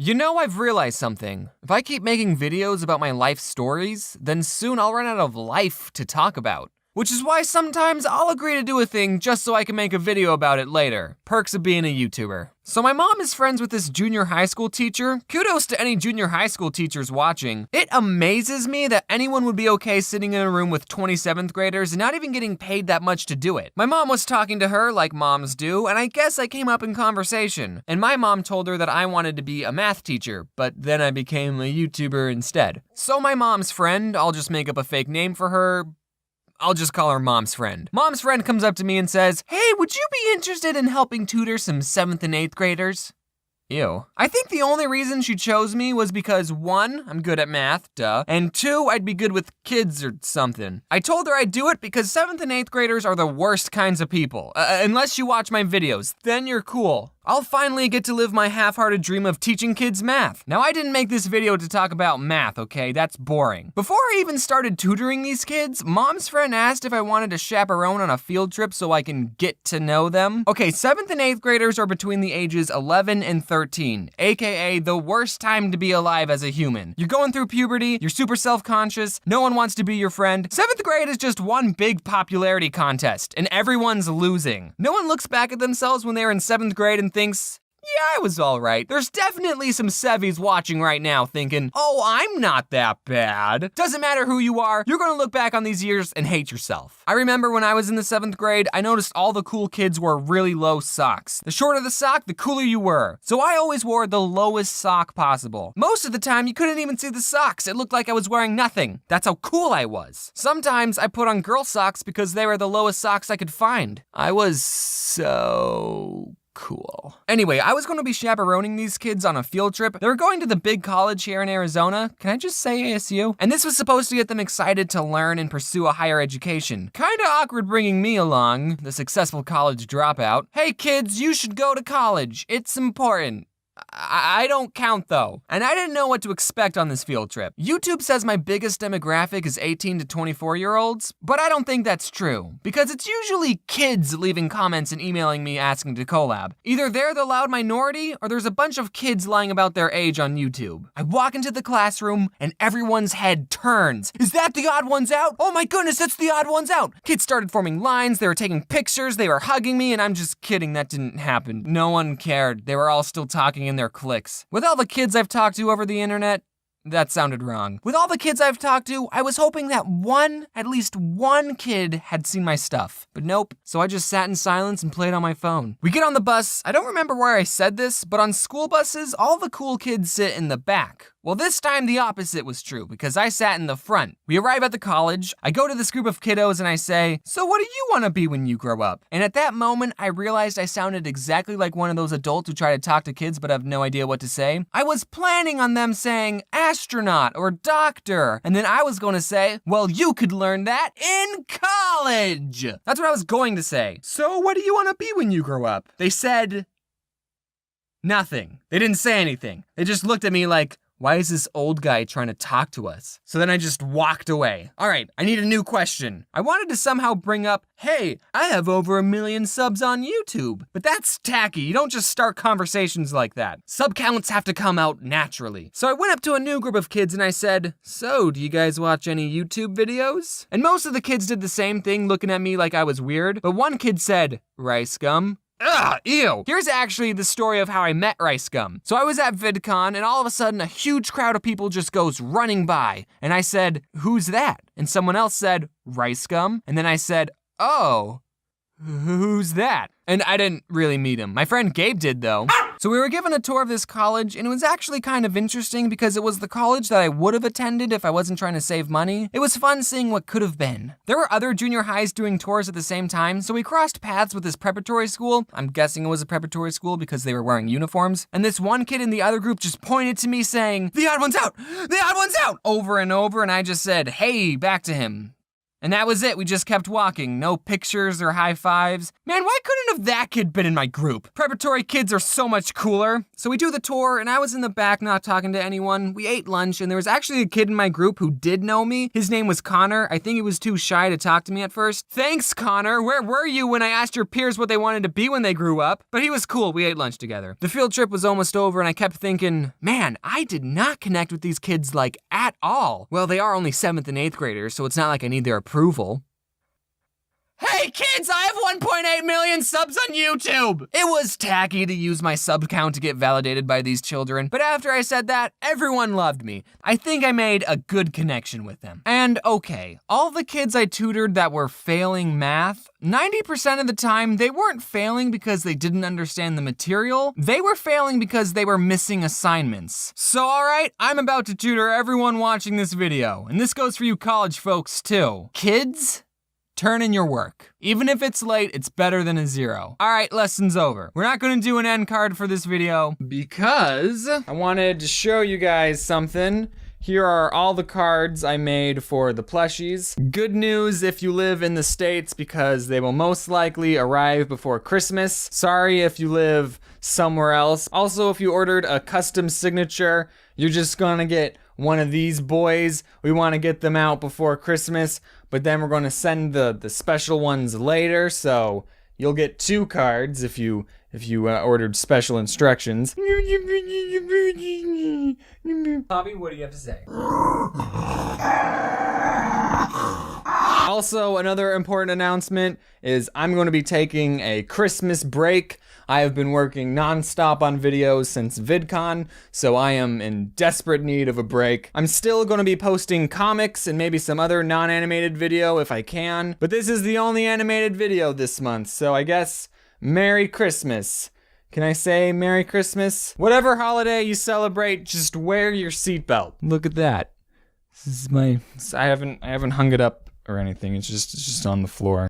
You know, I've realized something. If I keep making videos about my life stories, then soon I'll run out of life to talk about. Which is why sometimes I'll agree to do a thing just so I can make a video about it later. Perks of being a YouTuber. So my mom is friends with this junior high school teacher. Kudos to any junior high school teachers watching. It amazes me that anyone would be okay sitting in a room with 27th graders and not even getting paid that much to do it. My mom was talking to her like moms do, and I guess I came up in conversation. And my mom told her that I wanted to be a math teacher, but then I became a YouTuber instead. So my mom's friend, I'll just make up a fake name for her, I'll just call her Mom's friend. Mom's friend comes up to me and says, "Hey, would you be interested in helping tutor some 7th and 8th graders?" Ew. I think the only reason she chose me was because 1, I'm good at math, duh, and 2, I'd be good with kids or something. I told her I'd do it because 7th and 8th graders are the worst kinds of people. Unless you watch my videos, then you're cool. I'll finally get to live my half-hearted dream of teaching kids math. Now, I didn't make this video to talk about math, okay? That's boring. Before I even started tutoring these kids, Mom's friend asked if I wanted to chaperone on a field trip so I can get to know them. Okay, 7th and 8th graders are between the ages 11 and 13, aka the worst time to be alive as a human. You're going through puberty, you're super self-conscious, no one wants to be your friend. 7th grade is just one big popularity contest, and everyone's losing. No one looks back at themselves when they were in 7th grade and thinks, yeah, I was all right. There's definitely some Sevies watching right now thinking, oh, I'm not that bad. Doesn't matter who you are, you're gonna look back on these years and hate yourself. I remember when I was in the 7th grade, I noticed all the cool kids wore really low socks. The shorter the sock, the cooler you were. So I always wore the lowest sock possible. Most of the time, you couldn't even see the socks. It looked like I was wearing nothing. That's how cool I was. Sometimes I put on girl socks because they were the lowest socks I could find. I was so cool. Anyway, I was going to be chaperoning these kids on a field trip. They were going to the big college here in Arizona. Can I just say ASU? And this was supposed to get them excited to learn and pursue a higher education. Kinda awkward bringing me along, the successful college dropout. Hey kids, you should go to college. It's important. I don't count though. And I didn't know what to expect on this field trip. YouTube says my biggest demographic is 18 to 24-year-olds, but I don't think that's true, because it's usually kids leaving comments and emailing me asking to collab. Either they're the loud minority, or there's a bunch of kids lying about their age on YouTube. I walk into the classroom and everyone's head turns. Is that Theodd1sout? Oh my goodness, that's Theodd1sout! Kids started forming lines, they were taking pictures, they were hugging me, and I'm just kidding, that didn't happen. No one cared. They were all still talking in their cliques. With all the kids I've talked to over the internet, that sounded wrong. With all the kids I've talked to, I was hoping that at least one kid had seen my stuff. But nope, so I just sat in silence and played on my phone. We get on the bus. I don't remember where I said this, but on school buses, all the cool kids sit in the back. Well, this time the opposite was true, because I sat in the front. We arrive at the college, I go to this group of kiddos and I say, "So what do you want to be when you grow up?" And at that moment, I realized I sounded exactly like one of those adults who try to talk to kids but have no idea what to say. I was planning on them saying astronaut or doctor, and then I was going to say, well, you could learn that in college. That's what I was going to say. So what do you want to be when you grow up? They said nothing. They didn't say anything. They just looked at me like, why is this old guy trying to talk to us? So then I just walked away. All right, I need a new question. I wanted to somehow bring up, hey, I have over 1 million subs on YouTube. But that's tacky, you don't just start conversations like that. Sub counts have to come out naturally. So I went up to a new group of kids and I said, so do you guys watch any YouTube videos? And most of the kids did the same thing, looking at me like I was weird. But one kid said, rice gum. Ugh, ew. Here's actually the story of how I met Rice Gum. So I was at VidCon and all of a sudden a huge crowd of people just goes running by. And I said, who's that? And someone else said, Rice Gum. And then I said, oh, who's that? And I didn't really meet him. My friend Gabe did though. So we were given a tour of this college and it was actually kind of interesting because it was the college that I would have attended if I wasn't trying to save money. It was fun seeing what could have been. There were other junior highs doing tours at the same time, so we crossed paths with this preparatory school. I'm guessing it was a preparatory school because they were wearing uniforms. And this one kid in the other group just pointed to me saying, "The odd one's out! The odd one's out!" over and over, and I just said, hey, back to him. And that was it, we just kept walking. No pictures or high fives. Man, why couldn't have that kid been in my group? Preparatory kids are so much cooler. So we do the tour, and I was in the back not talking to anyone. We ate lunch, and there was actually a kid in my group who did know me. His name was Connor. I think he was too shy to talk to me at first. Thanks, Connor. Where were you when I asked your peers what they wanted to be when they grew up? But he was cool, we ate lunch together. The field trip was almost over, and I kept thinking, man, I did not connect with these kids, like, at all. Well, they are only 7th and 8th graders, so it's not like I need their approval. Hey kids, I have 1.8 million subs on YouTube! It was tacky to use my sub count to get validated by these children, but after I said that, everyone loved me. I think I made a good connection with them. And okay, all the kids I tutored that were failing math, 90% of the time, they weren't failing because they didn't understand the material, they were failing because they were missing assignments. So alright, I'm about to tutor everyone watching this video, and this goes for you college folks too. Kids, turn in your work. Even if it's late, it's better than a 0. All right, lesson's over. We're not gonna do an end card for this video because I wanted to show you guys something. Here are all the cards I made for the plushies. Good news if you live in the States because they will most likely arrive before Christmas. Sorry if you live somewhere else. Also, if you ordered a custom signature, you're just gonna get one of these boys. We wanna get them out before Christmas, but then we're gonna send the special ones later, so you'll get 2 cards if you ordered special instructions. Bobby, what do you have to say? Also, another important announcement is I'm going to be taking a Christmas break. I have been working non-stop on videos since VidCon, so I am in desperate need of a break. I'm still going to be posting comics and maybe some other non-animated video if I can, but this is the only animated video this month, so I guess Merry Christmas. Can I say Merry Christmas? Whatever holiday you celebrate, just wear your seatbelt. Look at that. This is my, I haven't hung it up or anything. It's just on the floor.